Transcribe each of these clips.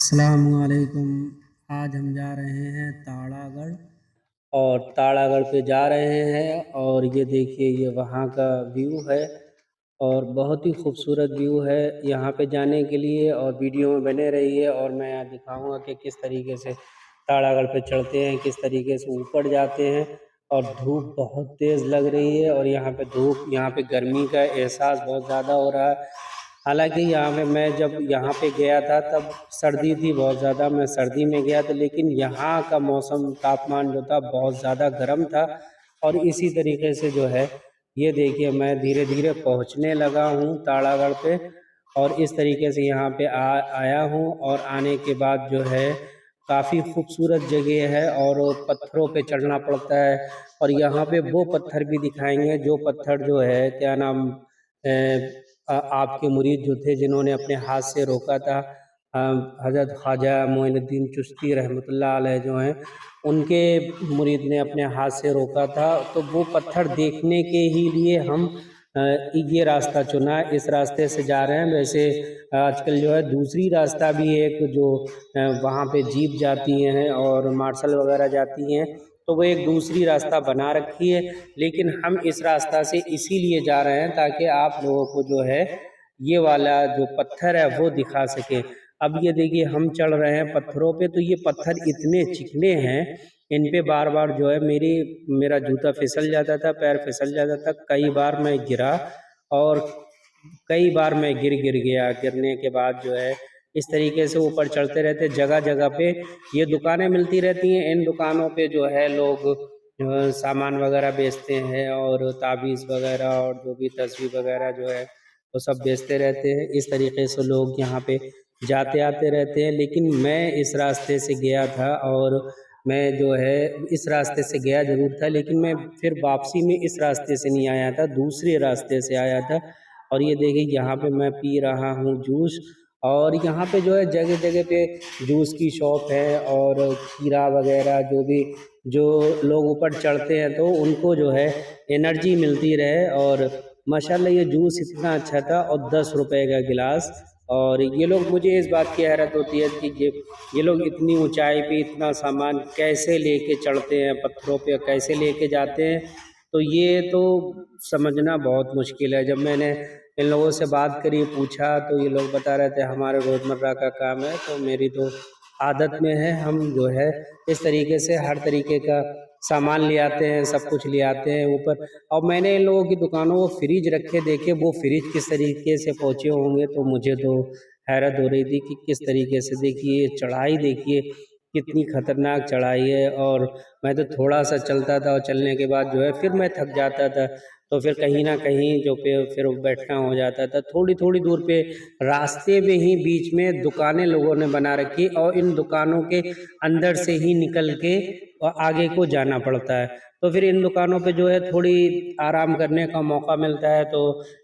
अस्सलामुअलैकुम। आज हम जा रहे हैं ताड़ागढ़ और ताड़ागढ़ पे जा रहे हैं और ये देखिए ये वहाँ का व्यू है और बहुत ही खूबसूरत व्यू है यहाँ पे जाने के लिए। और वीडियो में बने रहिए और मैं यहाँ दिखाऊंगा कि किस तरीके से ताड़ागढ़ पे चढ़ते हैं, किस तरीके से ऊपर जाते हैं। और धूप बहुत तेज़ लग रही है और यहाँ पे गर्मी का एहसास बहुत ज़्यादा हो रहा है। हालांकि यहाँ पे मैं जब यहाँ पे गया था तब सर्दी थी बहुत ज़्यादा, मैं सर्दी में गया था, लेकिन यहाँ का मौसम तापमान जो था बहुत ज़्यादा गर्म था। और इसी तरीके से जो है ये देखिए मैं धीरे धीरे पहुँचने लगा हूँ ताड़ागढ़ पे। और इस तरीके से यहाँ पे आया हूँ और आने के बाद जो है काफ़ी खूबसूरत जगह है और पत्थरों पे चढ़ना पड़ता है। और यहाँ पे वो पत्थर भी दिखाएंगे जो पत्थर जो है क्या नाम आपके मुरीद जो थे जिन्होंने अपने हाथ से रोका था, हज़रत ख्वाजा मोइनुद्दीन चिश्ती रहमतुल्लाह अलैह जो हैं उनके मुरीद ने अपने हाथ से रोका था। तो वो पत्थर देखने के ही लिए हम ये रास्ता चुना, इस रास्ते से जा रहे हैं। वैसे आजकल जो है दूसरी रास्ता भी है एक जो वहाँ पे जीप जाती हैं और मार्शल वगैरह जाती हैं, तो वो एक दूसरी रास्ता बना रखी है। लेकिन हम इस रास्ता से इसीलिए जा रहे हैं ताकि आप लोगों को जो है ये वाला जो पत्थर है वो दिखा सके। अब ये देखिए हम चढ़ रहे हैं पत्थरों पे, तो ये पत्थर इतने चिकने हैं, इन पे बार बार जो है मेरा जूता फिसल जाता था, पैर फिसल जाता था। कई बार मैं गिरा और कई बार मैं गिर गया। गिरने के बाद जो है इस तरीके से ऊपर चढ़ते रहते, जगह जगह पे ये दुकानें मिलती रहती हैं। इन दुकानों पे जो है लोग सामान वगैरह बेचते हैं और ताबीज़ वगैरह और जो भी तस्वीर वगैरह जो है वो सब बेचते रहते हैं। इस तरीके से लोग यहाँ पे जाते आते रहते हैं। लेकिन मैं इस रास्ते से गया था और मैं जो है इस रास्ते से गया ज़रूर था, लेकिन मैं फिर वापसी में इस रास्ते से नहीं आया था, दूसरे रास्ते से आया था। और ये देखिए यहाँ पे मैं पी रहा हूँ जूस और यहाँ पे जो है जगह जगह पे जूस की शॉप है और खीरा वगैरह जो लोग ऊपर चढ़ते हैं तो उनको जो है एनर्जी मिलती रहे। और माशाल्लाह ये जूस इतना अच्छा था और 10 रुपए का गिलास। और ये लोग, मुझे इस बात की हैरत होती है कि ये लोग इतनी ऊंचाई पे इतना सामान कैसे लेके चढ़ते हैं, पत्थरों पे कैसे लेके जाते हैं, तो ये तो समझना बहुत मुश्किल है। जब मैंने इन लोगों से बात करी, पूछा, तो ये लोग बता रहे थे हमारे रोज़मर्रा का काम है। तो मेरी तो आदत में है, हम जो है इस तरीके से हर तरीके का सामान ले आते हैं, सब कुछ ले आते हैं ऊपर। और मैंने इन लोगों की दुकानों को फ्रिज रखे देखे, वो फ्रिज किस तरीके से पहुँचे होंगे, तो मुझे तो हैरत हो रही थी कि किस तरीके से देखिए चढ़ाई, देखिए कितनी खतरनाक चढ़ाई है। और मैं तो थोड़ा सा चलता था और चलने के बाद जो है फिर मैं थक जाता था, तो फिर कहीं ना कहीं जो पे फिर बैठना हो जाता था। थोड़ी थोड़ी दूर पे रास्ते में ही बीच में दुकानें लोगों ने बना रखी और इन दुकानों के अंदर से ही निकल के और आगे को जाना पड़ता है। तो फिर इन दुकानों पे जो है थोड़ी आराम करने का मौका मिलता है। तो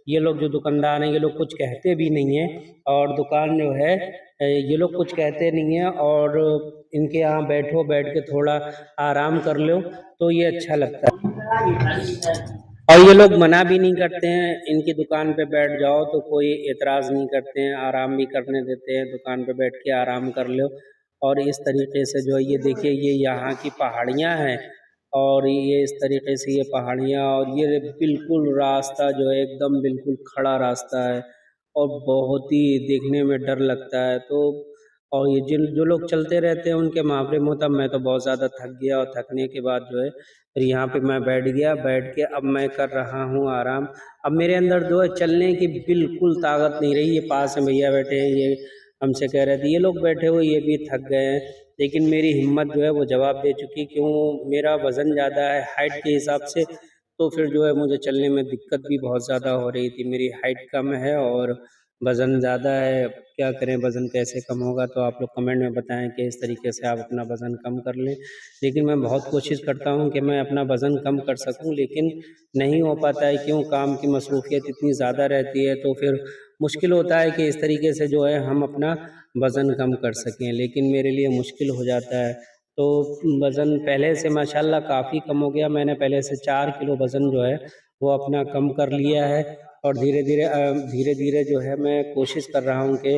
ये लोग जो दुकानदार हैं ये लोग कुछ कहते भी नहीं हैं और दुकान जो है ये लोग कुछ कहते नहीं हैं और इनके यहाँ बैठो, बैठ के थोड़ा आराम कर लो, तो ये अच्छा लगता है। और ये लोग मना भी नहीं करते हैं, इनकी दुकान पे बैठ जाओ तो कोई एतराज़ नहीं करते हैं, आराम भी करने देते हैं, दुकान पे बैठ के आराम कर लो। और इस तरीके से जो ये देखिए ये यहाँ की पहाड़ियाँ हैं और ये इस तरीके से ये पहाड़ियाँ और ये बिल्कुल रास्ता जो है एकदम बिल्कुल खड़ा रास्ता है और बहुत ही देखने में डर लगता है। तो और ये जो लोग चलते रहते हैं उनके मुहावरे मुताबिक मैं तो बहुत ज़्यादा थक गया और थकने के बाद जो है फिर यहाँ पे मैं बैठ गया। बैठ के अब मैं कर रहा हूँ आराम। अब मेरे अंदर जो है चलने की बिल्कुल ताकत नहीं रही। ये पास में भैया बैठे हैं, ये हमसे कह रहे थे, ये लोग बैठे हुए ये भी थक गए हैं, लेकिन मेरी हिम्मत जो है वो जवाब दे चुकी। क्यों, मेरा वज़न ज़्यादा है हाइट के हिसाब से, तो फिर जो है मुझे चलने में दिक्कत भी बहुत ज़्यादा हो रही थी। मेरी हाइट कम है और वज़न ज़्यादा है, क्या करें, वज़न कैसे कम होगा? तो आप लोग कमेंट में बताएं कि इस तरीके से आप अपना वज़न कम कर लें। लेकिन मैं बहुत कोशिश करता हूँ कि मैं अपना वज़न कम कर सकूँ, लेकिन नहीं हो पाता है। क्यों, काम की मसरूफ़ियत इतनी ज़्यादा रहती है, तो फिर मुश्किल होता है कि इस तरीके से जो है हम अपना वज़न कम कर सकें, लेकिन मेरे लिए मुश्किल हो जाता है। तो वज़न पहले से माशाल्लाह काफ़ी कम हो गया। मैंने पहले से 4 किलो वज़न जो है वो अपना कम कर लिया है और धीरे धीरे जो है मैं कोशिश कर रहा हूँ कि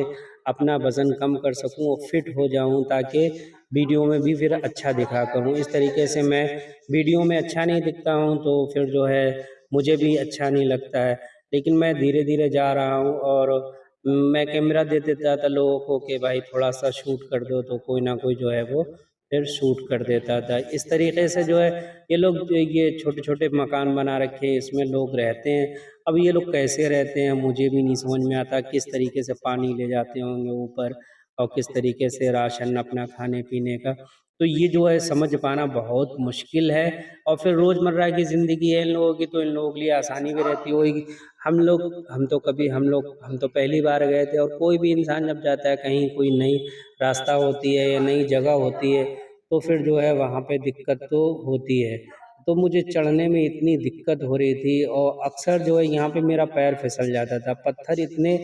अपना वज़न कम कर सकूँ और फिट हो जाऊँ, ताकि वीडियो में भी फिर अच्छा दिखा करूँ। इस तरीके से मैं वीडियो में अच्छा नहीं दिखता हूँ तो फिर जो है मुझे भी अच्छा नहीं लगता है। लेकिन मैं धीरे-धीरे जा रहा हूँ और मैं कैमरा दे देता था लोगों को कि भाई थोड़ा-सा शूट कर दो, तो कोई ना कोई जो है वो फिर शूट कर देता था। इस तरीके से जो है ये लोग जो ये छोटे-छोटे मकान बना रखे हैं, इसमें लोग रहते हैं। अब ये लोग कैसे रहते हैं मुझे भी नहीं समझ में आता, किस तरीके से पानी ले जाते होंगे ऊपर और किस तरीके से राशन अपना खाने-पीने का। तो ये जो है समझ पाना बहुत मुश्किल है और फिर रोज़मर्रा की ज़िंदगी है इन लोगों की, तो इन लोगों के लिए आसानी भी रहती होगी। हम तो पहली बार गए थे और कोई भी इंसान जब जाता है कहीं, कोई नई रास्ता होती है या नई जगह होती है, तो फिर जो है वहाँ पे दिक्कत तो होती है। तो मुझे चढ़ने में इतनी दिक्कत हो रही थी और अक्सर जो है यहाँ पे मेरा पैर फिसल जाता था। पत्थर इतने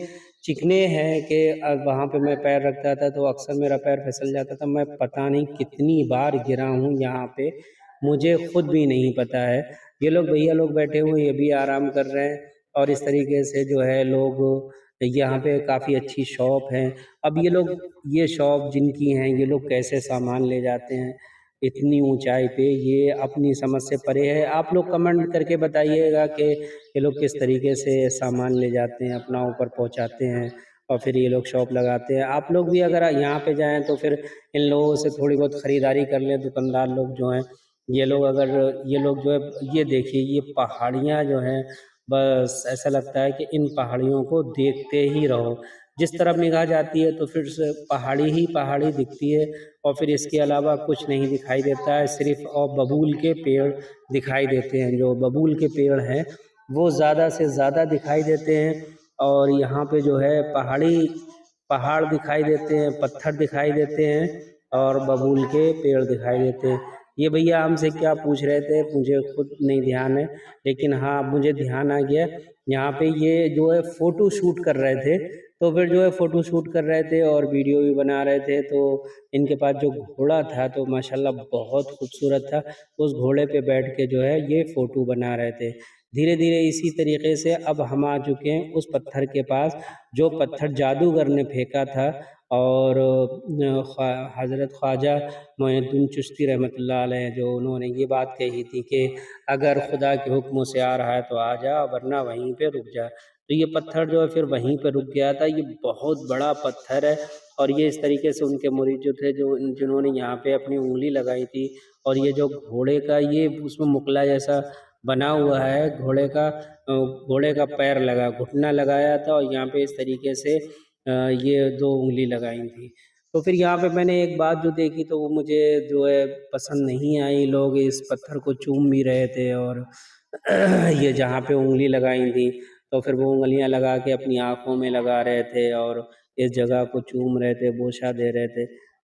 चिकने हैं कि वहाँ पे मैं पैर रखता था तो अक्सर मेरा पैर फिसल जाता था। मैं पता नहीं कितनी बार गिरा हूँ यहाँ पे, मुझे खुद भी नहीं पता है। ये लोग भैया लोग बैठे हुए हैं, ये भी आराम कर रहे हैं और इस तरीके से जो है लोग यहाँ पे काफ़ी अच्छी शॉप है। अब ये शॉप जिनकी हैं, ये लोग कैसे सामान ले जाते हैं इतनी ऊँचाई पे, ये अपनी समझ से परे है। आप लोग कमेंट करके बताइएगा कि ये लोग किस तरीके से सामान ले जाते हैं, अपना ऊपर पहुँचाते हैं और फिर ये लोग शॉप लगाते हैं। आप लोग भी अगर यहाँ पे जाएँ तो फिर इन लोगों से थोड़ी बहुत खरीदारी कर लें, दुकानदार लोग जो हैं। ये लोग जो है, ये देखिए ये पहाड़ियाँ जो हैं, बस ऐसा लगता है कि इन पहाड़ियों को देखते ही रहो। जिस तरफ निगाह जाती है तो फिर से पहाड़ी ही पहाड़ी दिखती है और फिर इसके अलावा कुछ नहीं दिखाई देता है, सिर्फ़ और बबूल के पेड़ दिखाई देते हैं। जो बबूल के पेड़ हैं, वो ज़्यादा से ज़्यादा दिखाई देते हैं और यहाँ पे जो है पहाड़ दिखाई देते हैं, पत्थर दिखाई देते हैं और बबूल के पेड़ दिखाई देते हैं। ये भैया हमसे क्या पूछ रहे थे, मुझे खुद नहीं ध्यान है, लेकिन हाँ, मुझे ध्यान आ गया, यहाँ पे ये जो है फ़ोटो शूट कर रहे थे, तो फिर जो है फ़ोटो शूट कर रहे थे और वीडियो भी बना रहे थे, तो इनके पास जो घोड़ा था तो माशाल्लाह बहुत खूबसूरत था। उस घोड़े पे बैठ के जो है ये फ़ोटो बना रहे थे। धीरे-धीरे इसी तरीके से अब हम आ चुके हैं उस पत्थर के पास, जो पत्थर जादूगर ने फेंका था और हज़रत ख्वाजा मोइनुद्दीन चिश्ती रहमतुल्लाह अलैह, जो उन्होंने ये बात कही थी कि अगर खुदा के हुक्म से आ रहा है तो आ जा, वरना वहीं पे रुक जा। तो ये पत्थर जो है फिर वहीं पे रुक गया था। ये बहुत बड़ा पत्थर है और ये इस तरीके से उनके मुरीद जो थे, जिन्होंने यहाँ पे अपनी उँगली लगाई थी और ये जो घोड़े का ये उसमें मुकला जैसा बना हुआ है, घोड़े का पैर लगा, घुटना लगाया था और यहाँ पे इस तरीके से ये 2 उँगली लगाई थी। तो फिर यहाँ पे मैंने एक बात जो देखी तो वो मुझे जो है पसंद नहीं आई। लोग इस पत्थर को चूम भी रहे थे और ये जहाँ पे उँगली लगाई थी, तो फिर वो उँगलियाँ लगा के अपनी आँखों में लगा रहे थे और इस जगह को चूम रहे थे, बोछा दे रहे थे।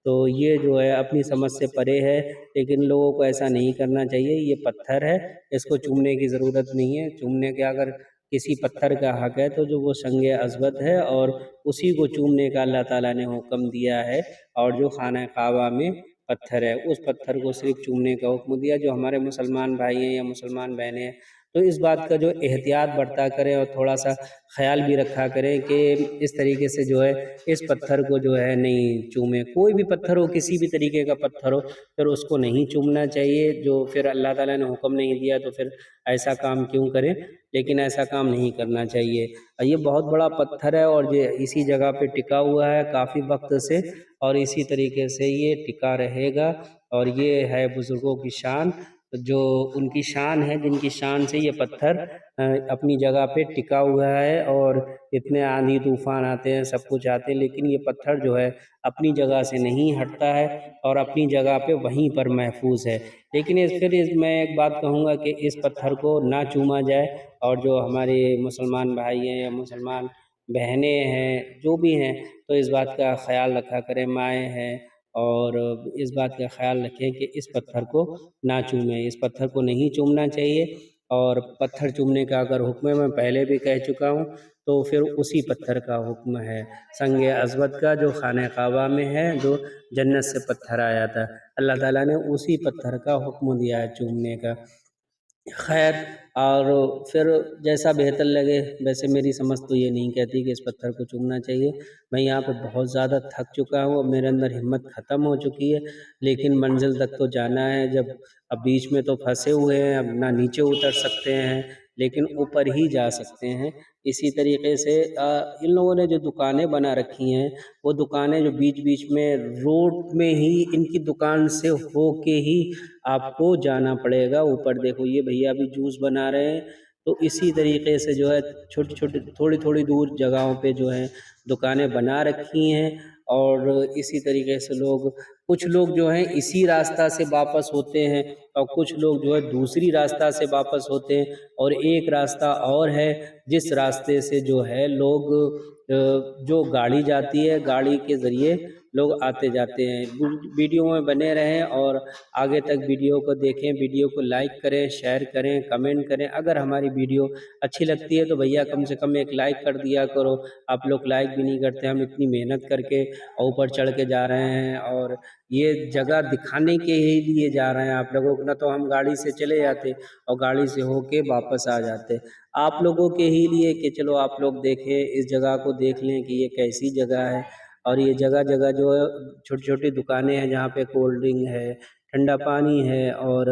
तो ये जो है अपनी समझ से परे है, लेकिन लोगों को ऐसा नहीं करना चाहिए। ये पत्थर है, इसको चूमने की ज़रूरत नहीं है। चूमने का अगर किसी पत्थर का हक़ है तो जो वो संग अज़बत है और उसी को चूमने का अल्लाह ताला ने हुक्म दिया है और जो खाना काबा में पत्थर है, उस पत्थर को सिर्फ़ चूमने का हुक्म दिया। जो हमारे मुसलमान भाई हैं या मुसलमान बहनें हैं, तो इस बात का जो एहतियात बरता करें और थोड़ा-सा ख़्याल भी रखा करें कि इस तरीके से जो है इस पत्थर को जो है नहीं चूमें। कोई भी पत्थर हो, किसी भी तरीके का पत्थर हो, फिर उसको नहीं चूमना चाहिए। जो फिर अल्लाह ताला ने हुक्म नहीं दिया तो फिर ऐसा काम क्यों करें? लेकिन ऐसा काम नहीं करना चाहिए। ये बहुत बड़ा पत्थर है और ये इसी जगह पे टिका हुआ है काफ़ी वक़्त से और इसी तरीके से ये टिका रहेगा और ये है बुज़ुर्गों की शान, जो उनकी शान है, जिनकी शान से ये पत्थर अपनी जगह पे टिका हुआ है और इतने आंधी तूफ़ान आते हैं, सब कुछ आते हैं, लेकिन ये पत्थर जो है अपनी जगह से नहीं हटता है और अपनी जगह पे वहीं पर महफूज़ है। लेकिन मैं एक बात कहूँगा कि इस पत्थर को ना चूमा जाए और जो हमारे मुसलमान भाई हैं या मुसलमान बहनें हैं, जो भी हैं, तो इस बात का ख़्याल रखा करें, माएँ हैं और इस बात का ख़्याल रखें कि इस पत्थर को ना चूमें, इस पत्थर को नहीं चूमना चाहिए और पत्थर चूमने का अगर हुक्म है, मैं पहले भी कह चुका हूँ, तो फिर उसी पत्थर का हुक्म है, संग अज़बत का, जो खाने काबा में है, जो जन्नत से पत्थर आया था। अल्लाह ताला ने उसी पत्थर का हुक्म दिया है चूमने का। खैर, और फिर जैसा बेहतर लगे, वैसे मेरी समझ तो ये नहीं कहती कि इस पत्थर को चूमना चाहिए। मैं यहाँ पे बहुत ज़्यादा थक चुका हूँ, अब मेरे अंदर हिम्मत ख़त्म हो चुकी है, लेकिन मंज़िल तक तो जाना है। जब अब बीच में तो फँसे हुए हैं, अब ना नीचे उतर सकते हैं, लेकिन ऊपर ही जा सकते हैं। इसी तरीके से इन लोगों ने जो दुकानें बना रखी हैं, वो दुकानें जो बीच-बीच में रोड में ही इनकी दुकान से होके ही आपको जाना पड़ेगा ऊपर। देखो ये भैया भी जूस बना रहे हैं, तो इसी तरीके से जो है छोटी-छोटी थोड़ी-थोड़ी दूर जगहों पे जो है दुकानें बना रखी हैं, और इसी तरीके से कुछ लोग जो हैं इसी रास्ता से वापस होते हैं, और कुछ लोग जो है दूसरी रास्ता से वापस होते हैं, और एक रास्ता और है जिस रास्ते से जो है जो गाड़ी जाती है, गाड़ी के ज़रिए लोग आते जाते हैं। वीडियो में बने रहें और आगे तक वीडियो को देखें, वीडियो को लाइक करें, शेयर करें, कमेंट करें। अगर हमारी वीडियो अच्छी लगती है तो भैया कम से कम एक लाइक कर दिया करो। आप लोग लाइक भी नहीं करते। हम इतनी मेहनत करके ऊपर चढ़ के जा रहे हैं, और ये जगह दिखाने के ही लिए जा रहे हैं आप लोगों को, ना तो हम गाड़ी से चले जाते और गाड़ी से होके वापस आ जाते। आप लोगों के ही लिए कि चलो आप लोग देखें, इस जगह को देख लें कि ये कैसी जगह है। और ये जगह-जगह जो है छोटी-छोटी दुकानें हैं जहाँ पे कोल्ड ड्रिंक है, ठंडा पानी है, और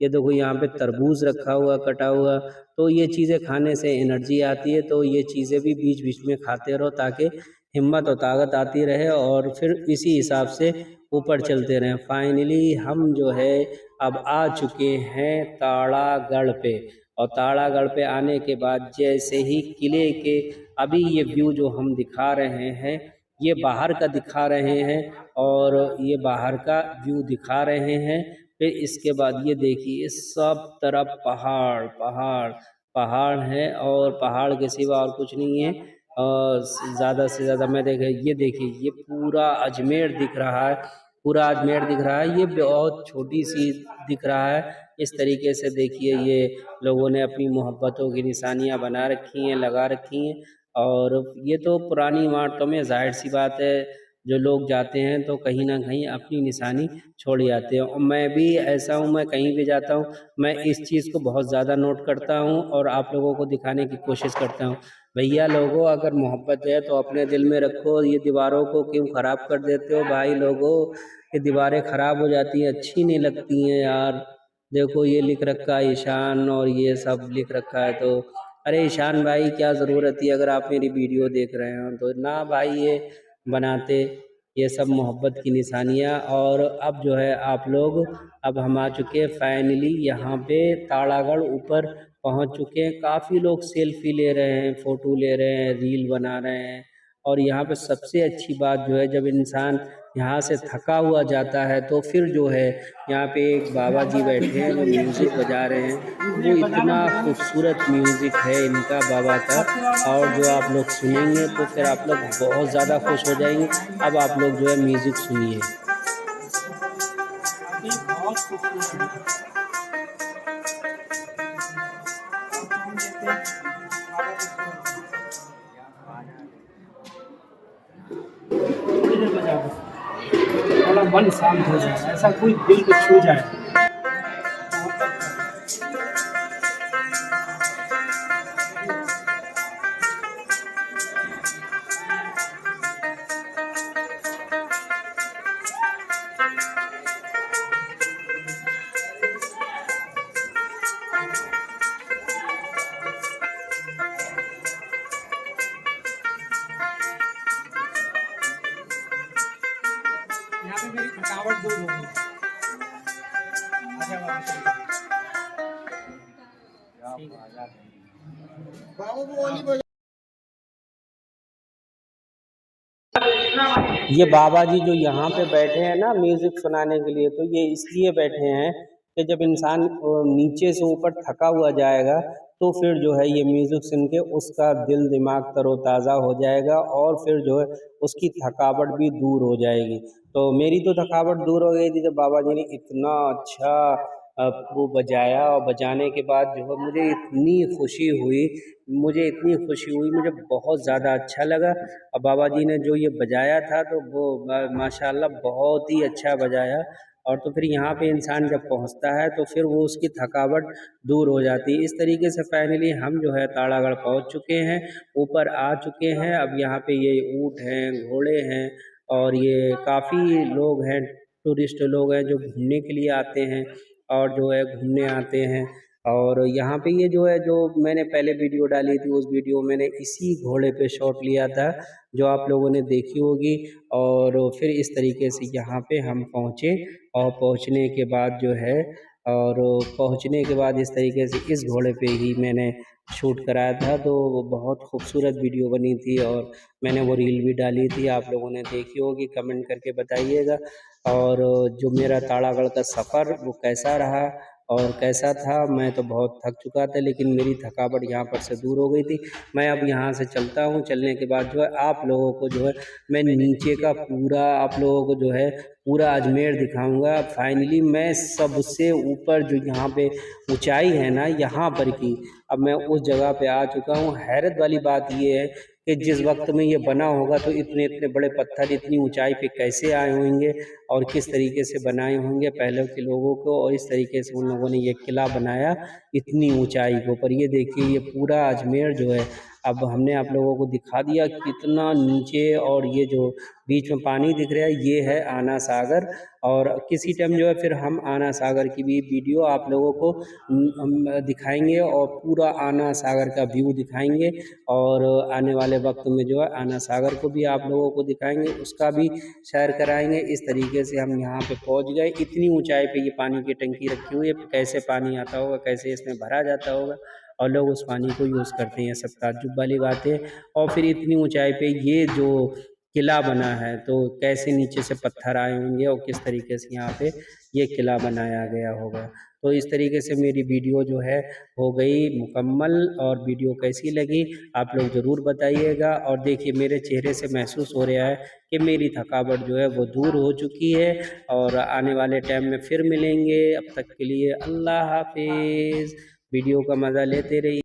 ये देखो यहाँ पे तरबूज रखा हुआ कटा हुआ। तो ये चीज़ें खाने से एनर्जी आती है, तो ये चीज़ें भी बीच-बीच में खाते रहो ताकि हिम्मत और ताकत आती रहे, और फिर इसी हिसाब से ऊपर चलते रहें। फाइनली हम जो है अब आ चुके हैं ताड़ागढ़ पे, और ताड़ागढ़ पे आने के बाद जैसे ही किले के अभी ये व्यू जो हम दिखा रहे हैं, ये बाहर का दिखा रहे हैं, और ये बाहर का व्यू दिखा रहे हैं। फिर इसके बाद ये देखिए सब तरफ पहाड़ पहाड़ पहाड़ हैं, और पहाड़ के सिवा और कुछ नहीं है। और ज़्यादा से ज़्यादा मैं देखे ये देखिए ये पूरा अजमेर दिख रहा है, पूरा अजमेर दिख रहा है। ये बहुत छोटी सी दिख रहा है। इस तरीके से देखिए ये लोगों ने अपनी मोहब्बतों की निशानियाँ बना रखी हैं, लगा रखी हैं। और ये तो पुरानी इमारतों में ज़ाहिर सी बात है, जो लोग जाते हैं तो कहीं ना कहीं अपनी निशानी छोड़ जाते हैं, और मैं भी ऐसा हूँ। मैं कहीं भी जाता हूँ, मैं इस चीज़ को बहुत ज़्यादा नोट करता हूँ और आप लोगों को दिखाने की कोशिश करता हूँ। भैया लोगों, अगर मोहब्बत है तो अपने दिल में रखो, ये दीवारों को क्यों ख़राब कर देते हो भाई लोगों। ये दीवारें ख़राब हो जाती हैं, अच्छी नहीं लगती हैं यार। देखो ये लिख रखा है ईशान, और ये सब लिख रखा है, तो अरे ईशान भाई क्या ज़रूरत थी, अगर आप मेरी वीडियो देख रहे हो तो ना भाई ये बनाते। ये सब मोहब्बत की निशानियाँ। और अब जो है आप लोग, अब हम आ चुके हैं फाइनली यहाँ पे ताड़ागढ़ ऊपर पहुँच चुके हैं। काफ़ी लोग सेल्फी ले रहे हैं, फ़ोटो ले रहे हैं, रील बना रहे हैं। और यहाँ पे सबसे अच्छी बात जो है, जब इंसान यहाँ से थका हुआ जाता है तो फिर जो है यहाँ पे एक बाबा जी बैठे हैं जो म्यूज़िक बजा रहे हैं। वो इतना खूबसूरत म्यूज़िक है इनका बाबा का, और जो आप लोग सुनेंगे तो फिर आप लोग बहुत ज़्यादा खुश हो जाएंगे। अब आप लोग जो है म्यूज़िक सुनिए। थोड़ी देर बजा दो, थोड़ा मन शांत हो जाए, ऐसा कोई दिल को छू जाए। यहाँ पे मेरी थकावट दूर हो गई। आजा बाबा, ठीक है। ये बाबा जी जो यहाँ पे बैठे हैं ना म्यूजिक सुनाने के लिए, तो ये इसलिए बैठे हैं कि जब इंसान नीचे से ऊपर थका हुआ जाएगा तो फिर जो है ये म्यूजिक सुन के उसका दिल दिमाग तरोताज़ा हो जाएगा, और फिर जो है उसकी थकावट भी दूर हो जाएगी। तो मेरी तो थकावट दूर हो गई थी जब बाबा जी ने इतना अच्छा वो बजाया, और बजाने के बाद जो है मुझे इतनी खुशी हुई, मुझे बहुत ज़्यादा अच्छा लगा। और बाबा जी ने जो ये बजाया था तो वो माशाल्लाह बहुत ही अच्छा बजाया। और तो फिर यहाँ पे इंसान जब पहुँचता है तो फिर वो उसकी थकावट दूर हो जाती है। इस तरीके से फाइनली हम जो है ताड़ागढ़ पहुँच चुके हैं, ऊपर आ चुके हैं। अब यहाँ पे ये ऊँट हैं, घोड़े हैं और ये काफ़ी लोग हैं, टूरिस्ट लोग हैं जो घूमने के लिए आते हैं और जो है घूमने आते हैं। और यहाँ पे ये जो है, जो मैंने पहले वीडियो डाली थी, उस वीडियो में मैंने इसी घोड़े पे शॉट लिया था जो आप लोगों ने देखी होगी। और फिर इस तरीके से यहाँ पे हम पहुँचे और पहुँचने के बाद जो है, और पहुँचने के बाद इस तरीके से इस घोड़े पे ही मैंने शूट कराया था। तो वो बहुत खूबसूरत वीडियो बनी थी और मैंने वो रील भी डाली थी, आप लोगों ने देखी होगी, कमेंट करके बताइएगा। और जो मेरा ताड़ागढ़ का सफ़र वो कैसा रहा और कैसा था, मैं तो बहुत थक चुका था, लेकिन मेरी थकावट यहाँ पर से दूर हो गई थी। मैं अब यहाँ से चलता हूँ, चलने के बाद जो है आप लोगों को जो है मैं नीचे का पूरा आप लोगों को जो है पूरा अजमेर दिखाऊंगा। फाइनली मैं सबसे ऊपर जो यहाँ पे ऊंचाई है ना यहाँ पर की, अब मैं उस जगह पे आ चुका हूँ। हैरत वाली बात ये है कि जिस वक्त में ये बना होगा तो इतने इतने बड़े पत्थर इतनी ऊंचाई पे कैसे आए होंगे और किस तरीके से बनाए होंगे पहले के लोगों को, और इस तरीके से उन लोगों ने ये किला बनाया इतनी ऊंचाई के ऊपर। ये देखिए ये पूरा अजमेर जो है, अब हमने आप लोगों को दिखा दिया कितना नीचे। और ये जो बीच में पानी दिख रहा है ये है आना सागर। और किसी टाइम जो है फिर हम आना सागर की भी वीडियो आप लोगों को हम दिखाएंगे और पूरा आना सागर का व्यू दिखाएंगे। और आने वाले वक्त में जो है आना सागर को भी आप लोगों को दिखाएंगे, उसका भी शेयर कराएंगे। इस तरीके से हम यहाँ पे पहुँच गए। इतनी ऊंचाई पे ये पानी की टंकी रखी हुई है, कैसे पानी आता होगा, कैसे इसमें भरा जाता होगा और लोग उस पानी को यूज़ करते हैं, सब ताज्जुब वाली बात है। और फिर इतनी ऊंचाई पे ये जो किला बना है तो कैसे नीचे से पत्थर आए होंगे और किस तरीके से यहाँ पे ये किला बनाया गया होगा। तो इस तरीके से मेरी वीडियो जो है हो गई मुकम्मल। और वीडियो कैसी लगी आप लोग ज़रूर बताइएगा। और देखिए मेरे चेहरे से महसूस हो रहा है कि मेरी थकावट जो है वो दूर हो चुकी है। और आने वाले टाइम में फिर मिलेंगे, अब तक के लिए अल्लाह हाफिज़। वीडियो का मज़ा लेते रहिए।